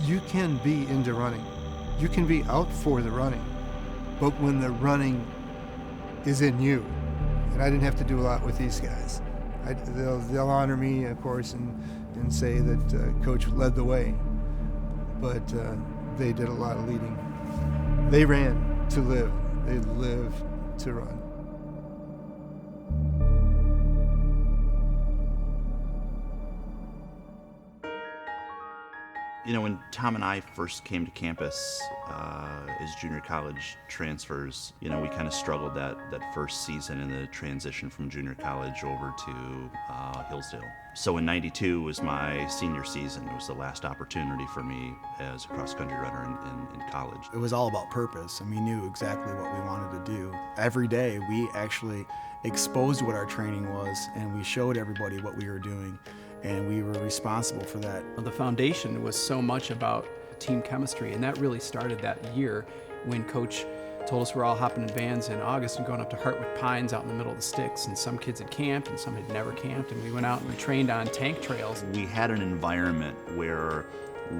you can be into running. You can be out for the running, but when the running is in you, and I didn't have to do a lot with these guys. They'll honor me, of course, and say that Coach led the way, but they did a lot of leading. They ran to live. They lived to run. You know, when Tom and I first came to campus as junior college transfers, you know, we kind of struggled that first season in the transition from junior college over to Hillsdale. So in '92 was my senior season. It was the last opportunity for me as a cross-country runner in college. It was all about purpose, and we knew exactly what we wanted to do. Every day we actually exposed what our training was, and we showed everybody what we were doing, and we were responsible for that. The foundation was so much about team chemistry, and that really started that year when Coach told us we're all hopping in vans in August and going up to Hartwood Pines out in the middle of the sticks, and some kids had camped and some had never camped, and we went out and we trained on tank trails. We had an environment where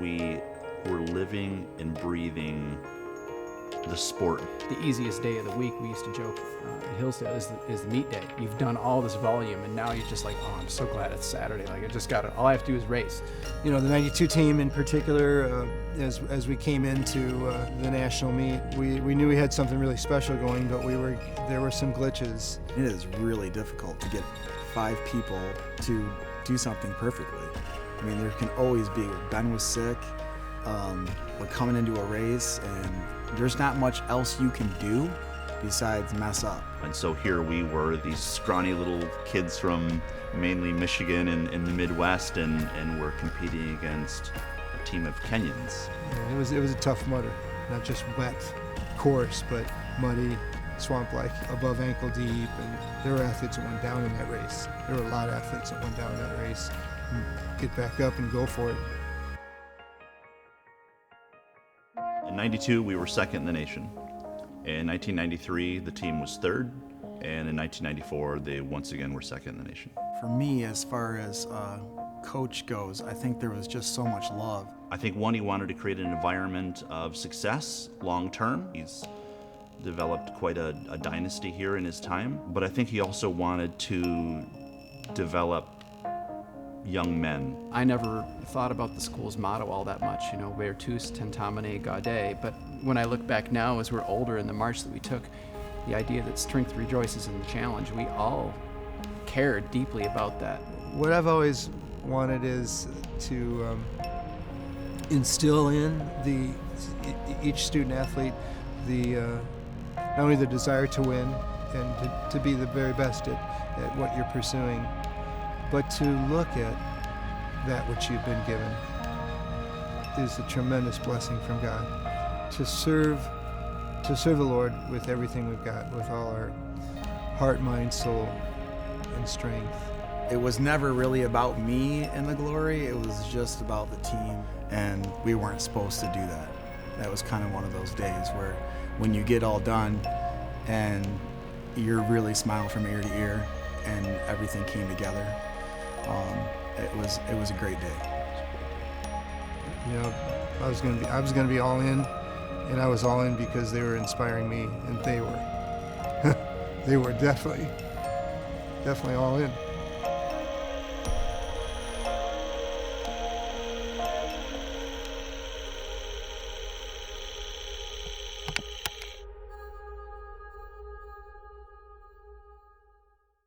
we were living and breathing the sport. The easiest day of the week, we used to joke at Hillsdale, is the meet day. You've done all this volume, and now you're just like, oh, I'm so glad it's Saturday. Like, I just got it. All I have to do is race. You know, the '92 team in particular, as we came into the national meet, we knew we had something really special going, but there were some glitches. It is really difficult to get 5 people to do something perfectly. I mean, there can always be, Ben was sick, we're coming into a race, and there's not much else you can do besides mess up. And so here we were, these scrawny little kids from mainly Michigan and in the Midwest, and we're competing against a team of Kenyans. Yeah, it was a tough mudder, not just wet course, but muddy, swamp-like, above ankle deep, and there were athletes that went down in that race. There were a lot of athletes that went down in that race. Get back up and go for it. In '92, we were second in the nation. In 1993, the team was third, and in 1994, they once again were second in the nation. For me, as far as coach goes, I think there was just so much love. I think one, he wanted to create an environment of success long-term. He's developed quite a dynasty here in his time, but I think he also wanted to develop young men. I never thought about the school's motto all that much, you know, Virtus Tentamine Gaudae, but when I look back now as we're older in the march that we took, the idea that strength rejoices in the challenge, we all cared deeply about that. What I've always wanted is to instill in each student athlete not only the desire to win and to be the very best at what you're pursuing, but to look at that which you've been given is a tremendous blessing from God. To serve the Lord with everything we've got, with all our heart, mind, soul, and strength. It was never really about me and the glory, it was just about the team, and we weren't supposed to do that. That was kind of one of those days where when you get all done and you're really smiling from ear to ear and everything came together. It was a great day. You know, I was gonna be all in, and I was all in because they were inspiring me, and they were. They were definitely all in.